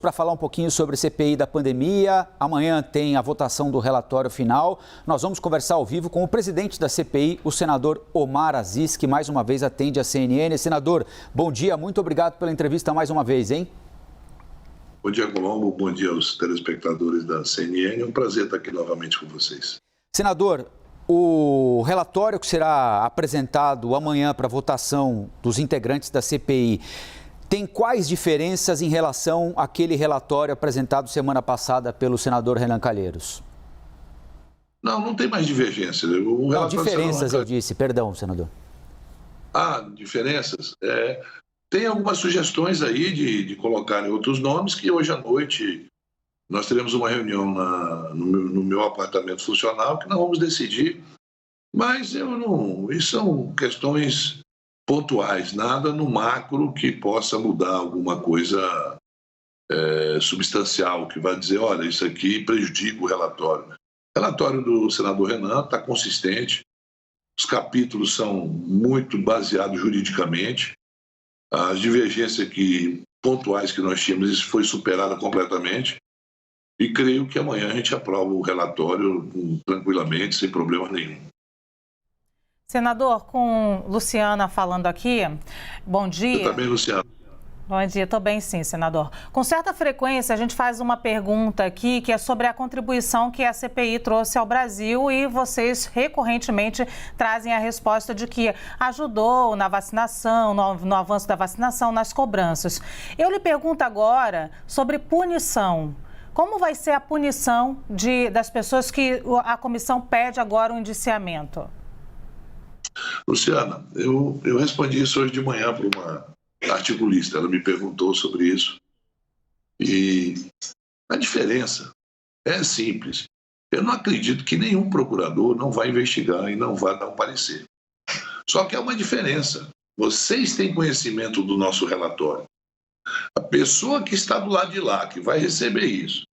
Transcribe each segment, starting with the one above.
Para falar um pouquinho sobre CPI da pandemia. Amanhã tem a votação do relatório final. Nós vamos conversar ao vivo com o presidente da CPI, o senador Omar Aziz, que mais uma vez atende a CNN. Senador, bom dia, muito obrigado pela entrevista mais uma vez, hein? Bom dia, Colombo. Bom dia aos telespectadores da CNN. É um prazer estar aqui novamente com vocês. Senador, o relatório que será apresentado amanhã para votação dos integrantes da CPI tem quais diferenças em relação àquele relatório apresentado semana passada pelo senador Renan Calheiros? Não tem mais divergência. Não, diferenças eu disse, perdão, senador. Diferenças. Tem algumas sugestões aí de colocarem outros nomes que hoje à noite nós teremos uma reunião no meu apartamento funcional que nós vamos decidir, mas isso são questões pontuais, nada no macro que possa mudar alguma coisa substancial, que vai dizer, olha, isso aqui prejudica o relatório. O relatório do senador Renan está consistente, os capítulos são muito baseados juridicamente, as divergências pontuais que nós tínhamos, isso foi superada completamente, e creio que amanhã a gente aprova o relatório tranquilamente, sem problema nenhum. Senador, com Luciana falando aqui, bom dia. Você está bem, Luciana? Bom dia, estou bem sim, senador. Com certa frequência, a gente faz uma pergunta aqui que é sobre a contribuição que a CPI trouxe ao Brasil e vocês recorrentemente trazem a resposta de que ajudou na vacinação, no avanço da vacinação, nas cobranças. Eu lhe pergunto agora sobre punição. Como vai ser a punição das pessoas que a comissão pede agora o indiciamento? Luciana, eu respondi isso hoje de manhã para uma articulista. Ela me perguntou sobre isso. E a diferença é simples. Eu não acredito que nenhum procurador não vai investigar e não vai dar um parecer. Só que há uma diferença. Vocês têm conhecimento do nosso relatório. A pessoa que está do lado de lá, que vai receber isso,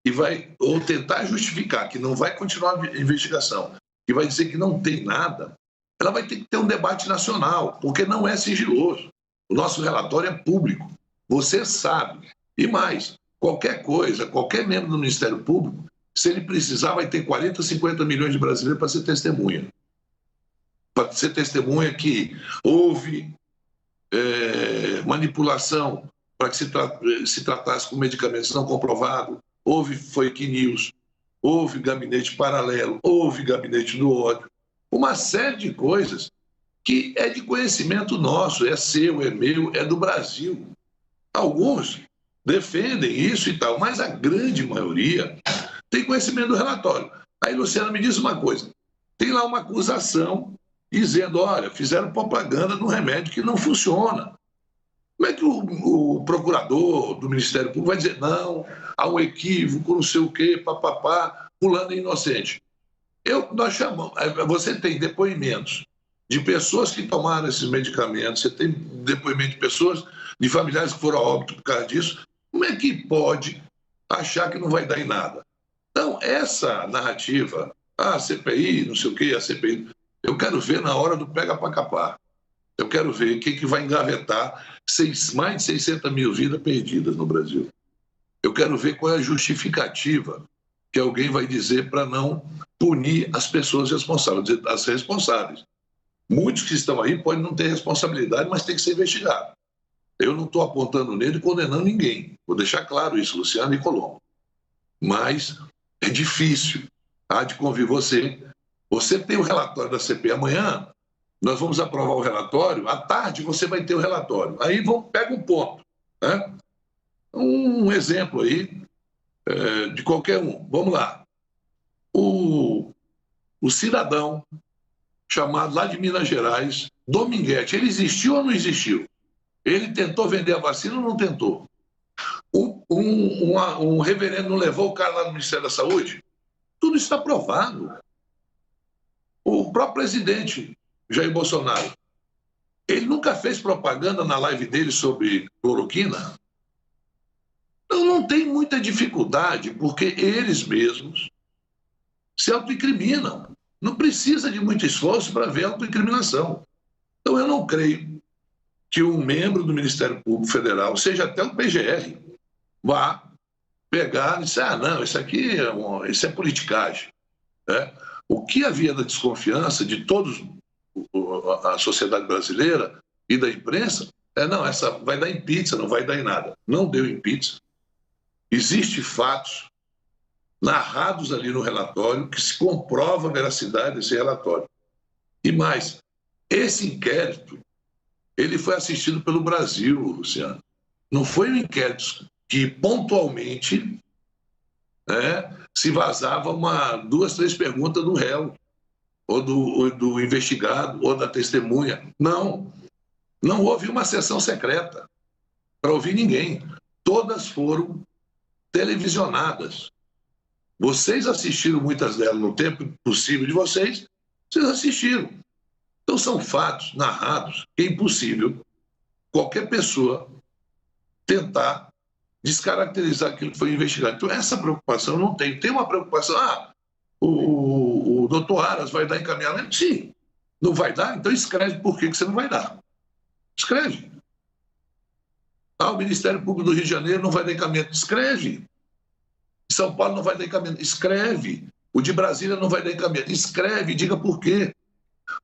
e vai ou tentar justificar que não vai continuar a investigação, que vai dizer que não tem nada, ela vai ter que ter um debate nacional, porque não é sigiloso. O nosso relatório é público. Você sabe. E mais, qualquer coisa, qualquer membro do Ministério Público, se ele precisar, vai ter 40, 50 milhões de brasileiros para ser testemunha. Para ser testemunha que houve manipulação para que se tratasse com medicamentos não comprovados, houve fake news, houve gabinete paralelo, houve gabinete do ódio. Uma série de coisas que é de conhecimento nosso, é seu, é meu, é do Brasil. Alguns defendem isso e tal, mas a grande maioria tem conhecimento do relatório. Aí, Luciana, me diz uma coisa. Tem lá uma acusação dizendo, olha, fizeram propaganda de um remédio que não funciona. Como é que o procurador do Ministério Público vai dizer, não, há um equívoco, não sei o quê, papapá, fulano é inocente? Nós chamamos, você tem depoimentos de pessoas que tomaram esses medicamentos, você tem depoimento de pessoas, de familiares que foram a óbito por causa disso. Como é que pode achar que não vai dar em nada? Então, essa narrativa, a CPI, não sei o quê, a CPI, eu quero ver na hora do pega pra capar. Eu quero ver quem que vai engavetar mais de 600 mil vidas perdidas no Brasil. Eu quero ver qual é a justificativa que alguém vai dizer para não punir as pessoas responsáveis, as responsáveis. Muitos que estão aí podem não ter responsabilidade, mas tem que ser investigado. Eu não estou apontando nele e condenando ninguém. Vou deixar claro isso, Luciano e Colombo. Mas é difícil. Há de convir você. Você tem o relatório da CPI amanhã, nós vamos aprovar o relatório, à tarde você vai ter o relatório. Aí pega um ponto. Né? Um exemplo aí de qualquer um. Vamos lá. O cidadão chamado lá de Minas Gerais, Dominguete, ele existiu ou não existiu? Ele tentou vender a vacina ou não tentou? Um reverendo não levou o cara lá no Ministério da Saúde? Tudo está provado. O próprio presidente, Jair Bolsonaro, ele nunca fez propaganda na live dele sobre cloroquina? Então não tem muita dificuldade, porque eles mesmos se autoincriminam. Não precisa de muito esforço para ver a autoincriminação. Então eu não creio que um membro do Ministério Público Federal, seja até o PGR, vá pegar e dizer, não, isso aqui isso é politicagem. Né? O que havia da desconfiança de todos, a sociedade brasileira e da imprensa, não, essa vai dar em pizza, não vai dar em nada. Não deu em pizza. Existem fatos narrados ali no relatório que se comprova a veracidade desse relatório. E mais, esse inquérito, ele foi assistido pelo Brasil, Luciano. Não foi um inquérito que pontualmente se vazava 2, 3 perguntas do réu, ou do investigado, ou da testemunha. Não houve uma sessão secreta para ouvir ninguém. Todas foram televisionadas. Vocês assistiram muitas delas no tempo possível de vocês assistiram. Então são fatos narrados que é impossível qualquer pessoa tentar descaracterizar aquilo que foi investigado. Então essa preocupação não tem. Tem uma preocupação, o doutor Aras vai dar encaminhamento? Sim. Não vai dar? Então escreve por que você não vai dar. Escreve. O Ministério Público do Rio de Janeiro não vai dar encaminhamento. Escreve. São Paulo não vai dar encaminhamento. Escreve. O de Brasília não vai dar encaminhamento. Escreve e diga por quê.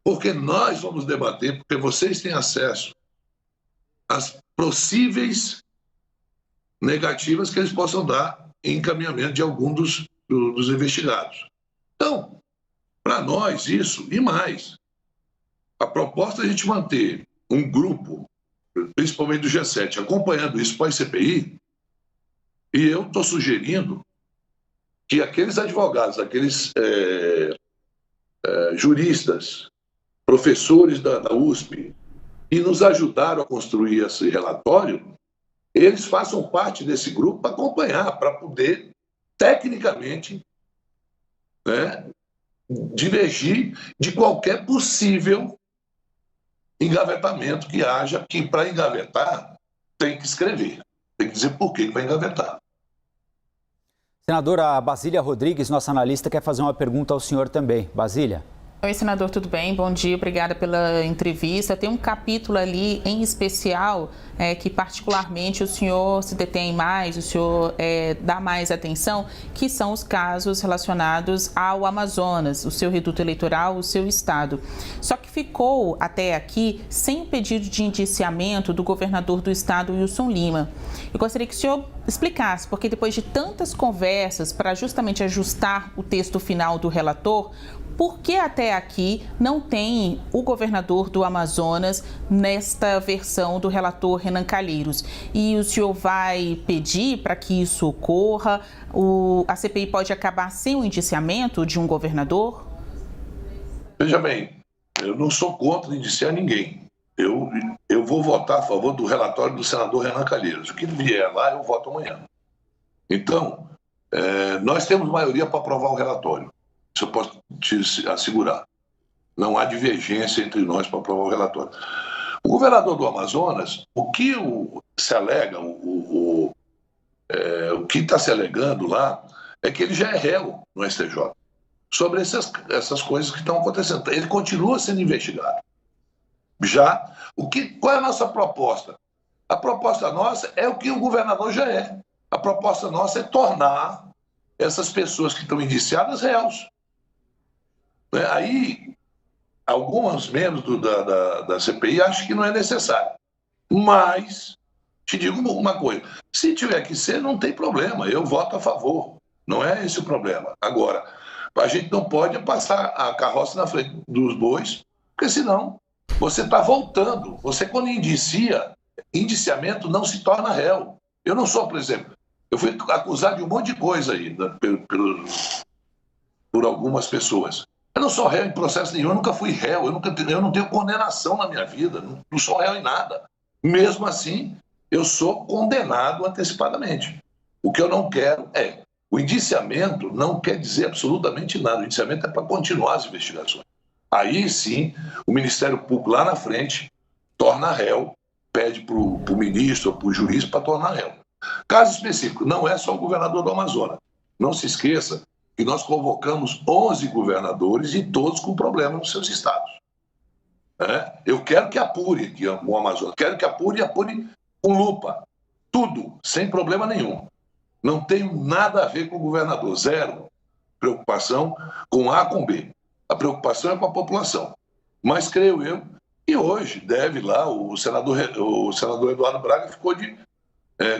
Porque nós vamos debater, porque vocês têm acesso às possíveis negativas que eles possam dar em encaminhamento de algum dos investigados. Então, para nós, isso e mais. A proposta é a gente manter um grupo, principalmente do G7, acompanhando isso pós-CPI, e eu estou sugerindo que aqueles advogados, aqueles juristas, professores da USP, que nos ajudaram a construir esse relatório, eles façam parte desse grupo para acompanhar, para poder, tecnicamente, divergir de qualquer possível engavetamento que haja, que para engavetar tem que escrever, tem que dizer por que vai engavetar. Senadora Basília Rodrigues, nossa analista, quer fazer uma pergunta ao senhor também. Basília. Oi, senador, tudo bem? Bom dia, obrigada pela entrevista. Tem um capítulo ali em especial que particularmente o senhor se detém mais, o senhor dá mais atenção, que são os casos relacionados ao Amazonas, o seu reduto eleitoral, o seu estado. Só que ficou até aqui sem pedido de indiciamento do governador do estado, Wilson Lima. Eu gostaria que o senhor explicasse, porque depois de tantas conversas para justamente ajustar o texto final do relator, por que até aqui não tem o governador do Amazonas nesta versão do relator Renan Calheiros? E o senhor vai pedir para que isso ocorra? A CPI pode acabar sem o indiciamento de um governador? Veja bem, eu não sou contra indiciar ninguém. Eu vou votar a favor do relatório do senador Renan Calheiros. O que vier lá, eu voto amanhã. Então, nós temos maioria para aprovar o relatório. Isso eu posso te assegurar. Não há divergência entre nós para aprovar o relatório. O governador do Amazonas, o que se alega, o que está se alegando lá, é que ele já é réu no STJ sobre essas coisas que estão acontecendo. Ele continua sendo investigado. Qual é a nossa proposta? A proposta nossa é o que o governador já é. A proposta nossa é tornar essas pessoas que estão indiciadas réus. Aí, alguns membros da CPI acham que não é necessário. Mas, te digo uma coisa, se tiver que ser, não tem problema, eu voto a favor. Não é esse o problema. Agora, a gente não pode passar a carroça na frente dos bois, porque senão você está voltando. Você, quando indiciamento não se torna réu. Eu não sou, por exemplo, eu fui acusado de um monte de coisa aí, por algumas pessoas. Eu não sou réu em processo nenhum, eu nunca fui réu, eu não tenho condenação na minha vida, não sou réu em nada. Mesmo assim, eu sou condenado antecipadamente. O que eu não quero o indiciamento não quer dizer absolutamente nada, o indiciamento é para continuar as investigações. Aí sim, o Ministério Público lá na frente torna réu, pede para o ministro ou para o juiz para tornar réu. Caso específico, não é só o governador do Amazonas. Não se esqueça que nós convocamos 11 governadores e todos com problemas nos seus estados. Eu quero que apure o Amazonas, quero que apure com lupa. tudo, sem problema nenhum. Não tenho nada a ver com o governador, zero preocupação com A com B. A preocupação é com a população. Mas creio eu que hoje deve lá, o senador Eduardo Braga ficou de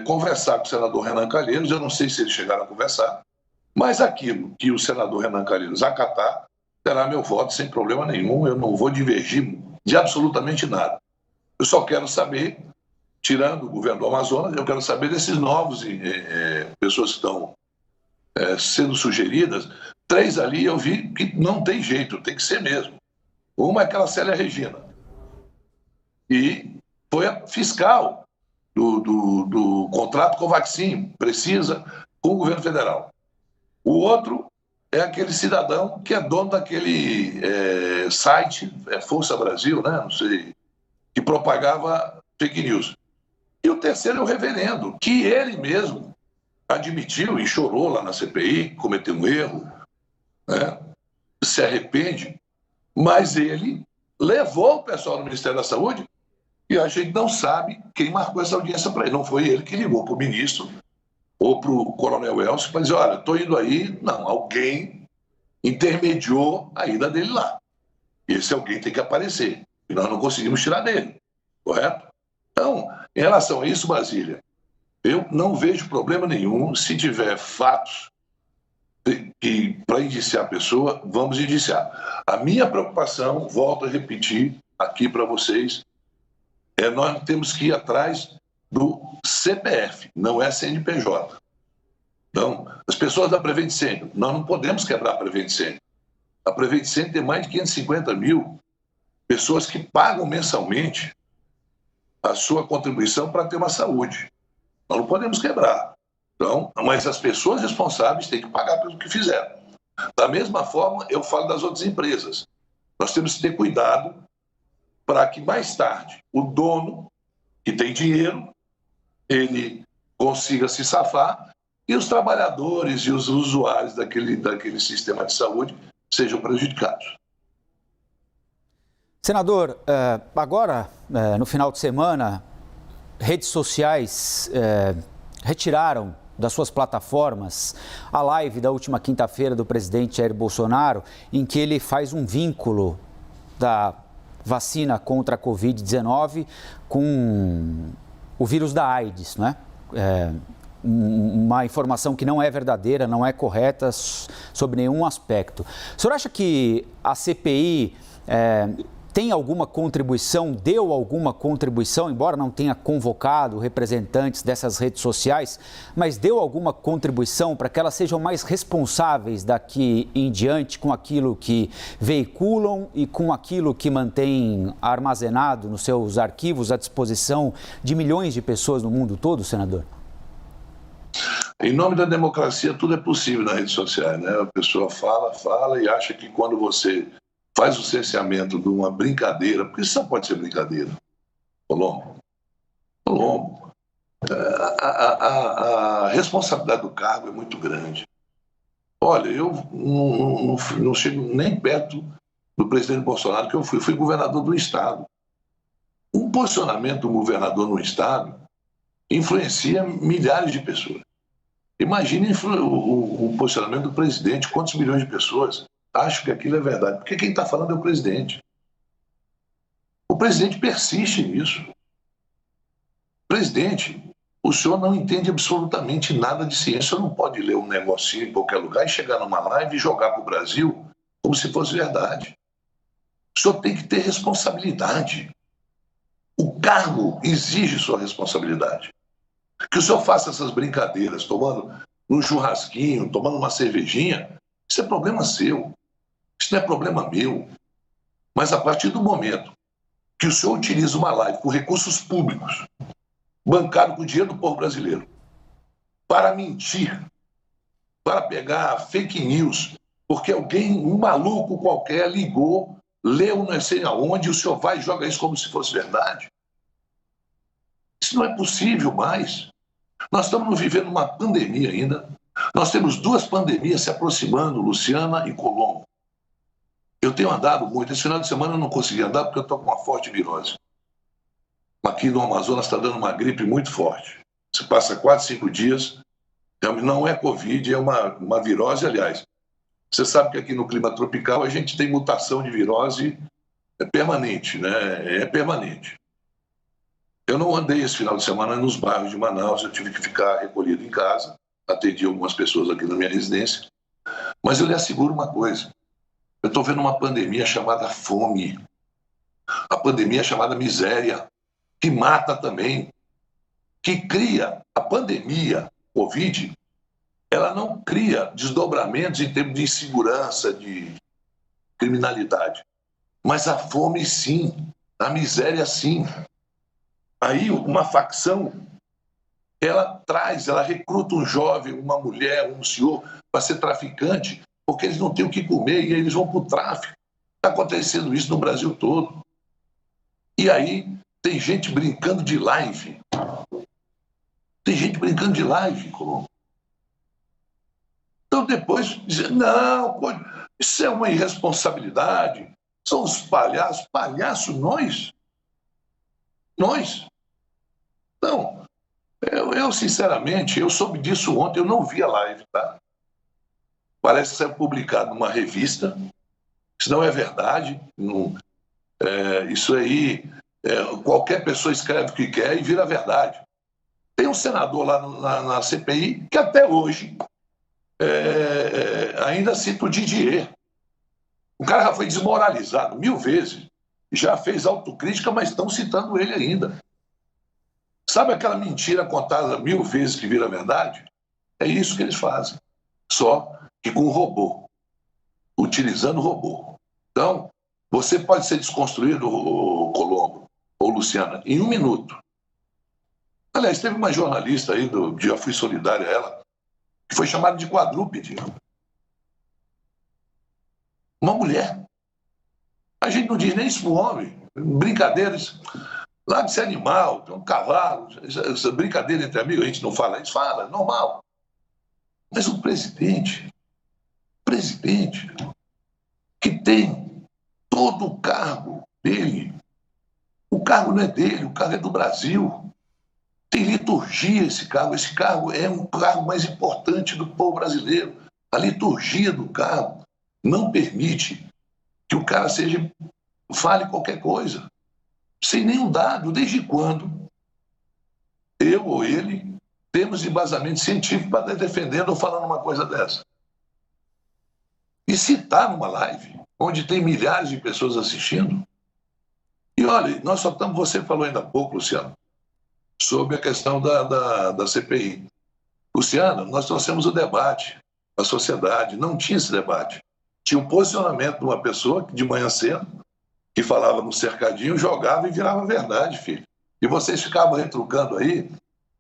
conversar com o senador Renan Calheiros, eu não sei se eles chegaram a conversar, mas aquilo que o senador Renan Calheiros acatar, terá meu voto sem problema nenhum, eu não vou divergir de absolutamente nada. Eu só quero saber, tirando o governo do Amazonas, eu quero saber desses novos pessoas que estão sendo sugeridas. 3 ali eu vi que não tem jeito, tem que ser mesmo. Uma é aquela Célia Regina, e foi a fiscal do contrato Covaxin, precisa, com o governo federal. O outro é aquele cidadão que é dono daquele site, Força Brasil, né? Não sei, que propagava fake news. E o terceiro é o reverendo, que ele mesmo admitiu e chorou lá na CPI, cometeu um erro, né? Se arrepende, mas ele levou o pessoal do Ministério da Saúde e a gente não sabe quem marcou essa audiência para ele. Não foi ele que ligou para o ministro ou para o coronel Elcio para dizer, olha, estou indo aí. Não, alguém intermediou a ida dele lá. Esse alguém tem que aparecer. E nós não conseguimos tirar dele, correto? Então, em relação a isso, Brasília, eu não vejo problema nenhum. Se tiver fatos para indiciar a pessoa, vamos indiciar. A minha preocupação, volto a repetir aqui para vocês, nós temos que ir atrás do CPF, não é CNPJ. Então, as pessoas da Prevent Senior, nós não podemos quebrar a Prevent Senior. A Prevent Senior tem mais de 550 mil pessoas que pagam mensalmente a sua contribuição para ter uma saúde. Nós não podemos quebrar. Então, mas as pessoas responsáveis têm que pagar pelo que fizeram. Da mesma forma, eu falo das outras empresas. Nós temos que ter cuidado para que mais tarde o dono, que tem dinheiro, ele consiga se safar e os trabalhadores e os usuários daquele sistema de saúde sejam prejudicados. Senador, agora, no final de semana, redes sociais retiraram das suas plataformas a live da última quinta-feira do presidente Jair Bolsonaro, em que ele faz um vínculo da vacina contra a Covid-19 com o vírus da AIDS, não é? Uma informação que não é verdadeira, não é correta sobre nenhum aspecto. O senhor acha que a CPI tem alguma contribuição, deu alguma contribuição, embora não tenha convocado representantes dessas redes sociais, mas deu alguma contribuição para que elas sejam mais responsáveis daqui em diante com aquilo que veiculam e com aquilo que mantém armazenado nos seus arquivos à disposição de milhões de pessoas no mundo todo, senador? Em nome da democracia, tudo é possível nas redes sociais, né? A pessoa fala e acha que quando você faz o cerceamento de uma brincadeira, porque isso não pode ser brincadeira, Colombo. A responsabilidade do cargo é muito grande. Olha, eu não chego nem perto do presidente Bolsonaro, que eu fui governador do estado. Um posicionamento do governador no estado influencia milhares de pessoas. Imagine o posicionamento do presidente, quantos milhões de pessoas acham que aquilo é verdade, porque quem está falando é o presidente. O presidente persiste nisso. Presidente, o senhor não entende absolutamente nada de ciência, o senhor não pode ler um negocinho em qualquer lugar e chegar numa live e jogar para o Brasil como se fosse verdade. O senhor tem que ter responsabilidade. O cargo exige sua responsabilidade. Que o senhor faça essas brincadeiras, tomando um churrasquinho, tomando uma cervejinha, isso é problema seu. Isso não é problema meu. Mas a partir do momento que o senhor utiliza uma live com recursos públicos, bancado com o dinheiro do povo brasileiro, para mentir, para pegar fake news, porque alguém, um maluco qualquer, ligou, leu não sei aonde, e o senhor vai e joga isso como se fosse verdade. Isso não é possível mais. Nós estamos vivendo uma pandemia ainda. Nós temos 2 pandemias se aproximando, Luciana e Colombo. Eu tenho andado muito. Esse final de semana eu não consegui andar porque eu estou com uma forte virose. Aqui no Amazonas está dando uma gripe muito forte. Você passa 4, 5 dias, não é Covid, é uma virose, aliás. Você sabe que aqui no clima tropical a gente tem mutação de virose permanente, né? É permanente. Eu não andei esse final de semana nos bairros de Manaus, eu tive que ficar recolhido em casa, atendi algumas pessoas aqui na minha residência, mas eu lhe asseguro uma coisa, eu estou vendo uma pandemia chamada fome, a pandemia chamada miséria, que mata também, que cria a pandemia, Covid, ela não cria desdobramentos em termos de insegurança, de criminalidade, mas a fome sim, a miséria sim. Aí uma facção, ela recruta um jovem, uma mulher, um senhor para ser traficante, porque eles não têm o que comer e aí eles vão para o tráfico. Está acontecendo isso no Brasil todo. E aí tem gente brincando de live. Tem gente brincando de live, Colombo. Então depois dizer, não, isso é uma irresponsabilidade, são os palhaços nós. Não, eu sinceramente, eu soube disso ontem, eu não vi a live, tá? Parece que saiu publicado numa revista, isso não é verdade, isso aí, qualquer pessoa escreve o que quer e vira verdade. Tem um senador lá na CPI que até hoje ainda cita o Didier. O cara já foi desmoralizado 1000 vezes, já fez autocrítica, mas estão citando ele ainda. Sabe aquela mentira contada 1000 vezes que vira verdade? É isso que eles fazem, só que com robô, utilizando robô. Então, você pode ser desconstruído, Colombo ou Luciana, em 1 minuto. Aliás, teve uma jornalista aí, já fui solidária a ela, que foi chamada de quadrúpede. Uma mulher. A gente não diz nem isso para o homem. Brincadeiras. Lá de ser animal, um cavalo, essa brincadeira entre amigos, a gente não fala, a gente fala, normal. Mas o presidente, que tem todo o cargo dele, o cargo não é dele, o cargo é do Brasil. Tem liturgia esse cargo é um cargo mais importante do povo brasileiro. A liturgia do cargo não permite que o cara fale qualquer coisa, sem nenhum dado. Desde quando eu ou ele temos embasamento científico para estar defendendo ou falando uma coisa dessa? E se está numa live, onde tem milhares de pessoas assistindo, e olha, nós só estamos, você falou ainda há pouco, Luciano, sobre a questão da CPI. Luciano, nós trouxemos o debate, a sociedade não tinha esse debate. Tinha um posicionamento de uma pessoa que de manhã cedo, que falava no cercadinho, jogava e virava verdade, filho. E vocês ficavam retrucando aí,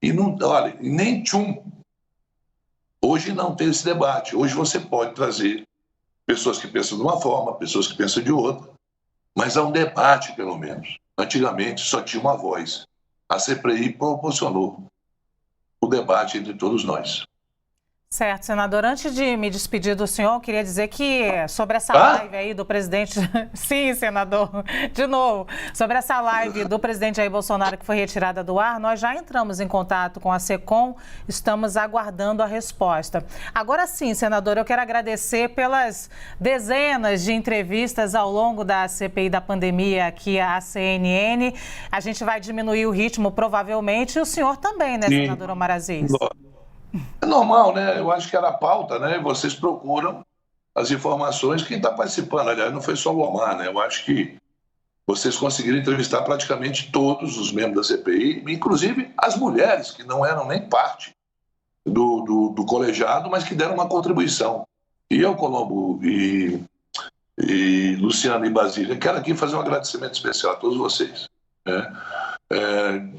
e não, olha, nem tchum. Hoje não tem esse debate. Hoje você pode trazer pessoas que pensam de uma forma, pessoas que pensam de outra, mas há um debate, pelo menos. Antigamente só tinha uma voz. A CPI proporcionou o debate entre todos nós. Certo, senador. Antes de me despedir do senhor, eu queria dizer que sobre essa live aí do presidente... Sim, senador, de novo. Sobre essa live do presidente Jair Bolsonaro que foi retirada do ar, nós já entramos em contato com a SECOM, estamos aguardando a resposta. Agora sim, senador, eu quero agradecer pelas dezenas de entrevistas ao longo da CPI da pandemia aqui à CNN. A gente vai diminuir o ritmo, provavelmente, e o senhor também, né, sim, senador Omar Aziz? É normal, né? Eu acho que era a pauta, né? Vocês procuram as informações. Quem está participando, aliás, não foi só o Omar, né? Eu acho que vocês conseguiram entrevistar praticamente todos os membros da CPI, inclusive as mulheres, que não eram nem parte do colegiado, mas que deram uma contribuição. E eu, Colombo, e Luciano e Basília, quero aqui fazer um agradecimento especial a todos vocês, né?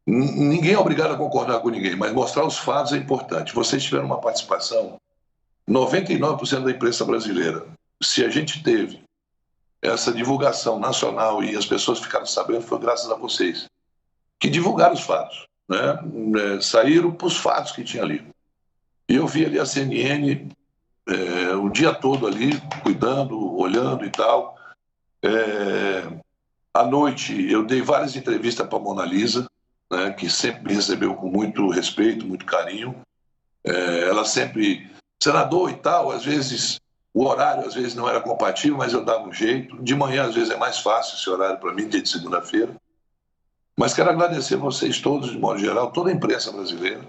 Ninguém é obrigado a concordar com ninguém, mas mostrar os fatos é importante. Vocês tiveram uma participação, 99% da imprensa brasileira. Se a gente teve essa divulgação nacional e as pessoas ficaram sabendo, foi graças a vocês, que divulgaram os fatos, né? Saíram para os fatos que tinha ali. E eu vi ali a CNN o dia todo ali, cuidando, olhando e tal. À noite, eu dei várias entrevistas para a Mona Lisa. né, que sempre me recebeu com muito respeito, muito carinho. Ela sempre, senador e tal, às vezes o horário às vezes não era compatível, mas eu dava um jeito. De manhã às vezes é mais fácil esse horário para mim, dia de segunda-feira. Mas quero agradecer vocês todos, de modo geral, toda a imprensa brasileira,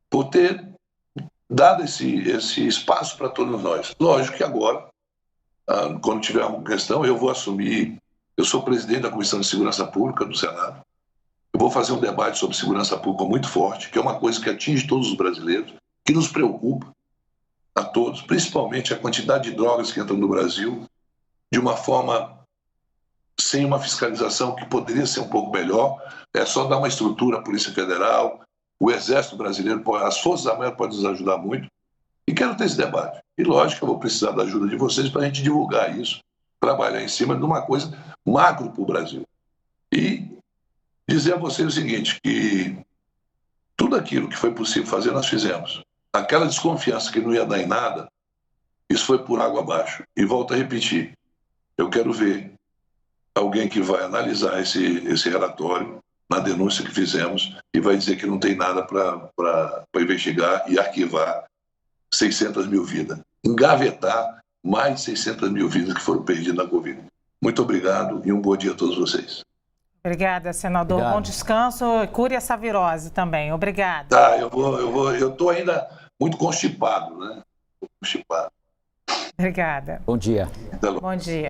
por ter dado esse espaço para todos nós. Lógico que agora, quando tiver alguma questão, eu vou assumir. Eu sou presidente da Comissão de Segurança Pública do Senado. Eu vou fazer um debate sobre segurança pública muito forte, que é uma coisa que atinge todos os brasileiros, que nos preocupa a todos, principalmente a quantidade de drogas que entram no Brasil, de uma forma sem uma fiscalização que poderia ser um pouco melhor. É só dar uma estrutura à Polícia Federal, o Exército Brasileiro, as Forças Armadas podem nos ajudar muito. E quero ter esse debate. E lógico que eu vou precisar da ajuda de vocês para a gente divulgar isso, trabalhar em cima de uma coisa macro para o Brasil. E dizer a vocês o seguinte, que tudo aquilo que foi possível fazer, nós fizemos. Aquela desconfiança que não ia dar em nada, isso foi por água abaixo. E volto a repetir, eu quero ver alguém que vai analisar esse relatório na denúncia que fizemos e vai dizer que não tem nada para investigar e arquivar 600 mil vidas. Engavetar mais de 600 mil vidas que foram perdidas na Covid. Muito obrigado e um bom dia a todos vocês. Obrigada, senador. Obrigado. Bom descanso. Cure essa virose também. Obrigada. Tá, eu estou ainda muito constipado, né? Constipado. Obrigada. Bom dia. Bom dia.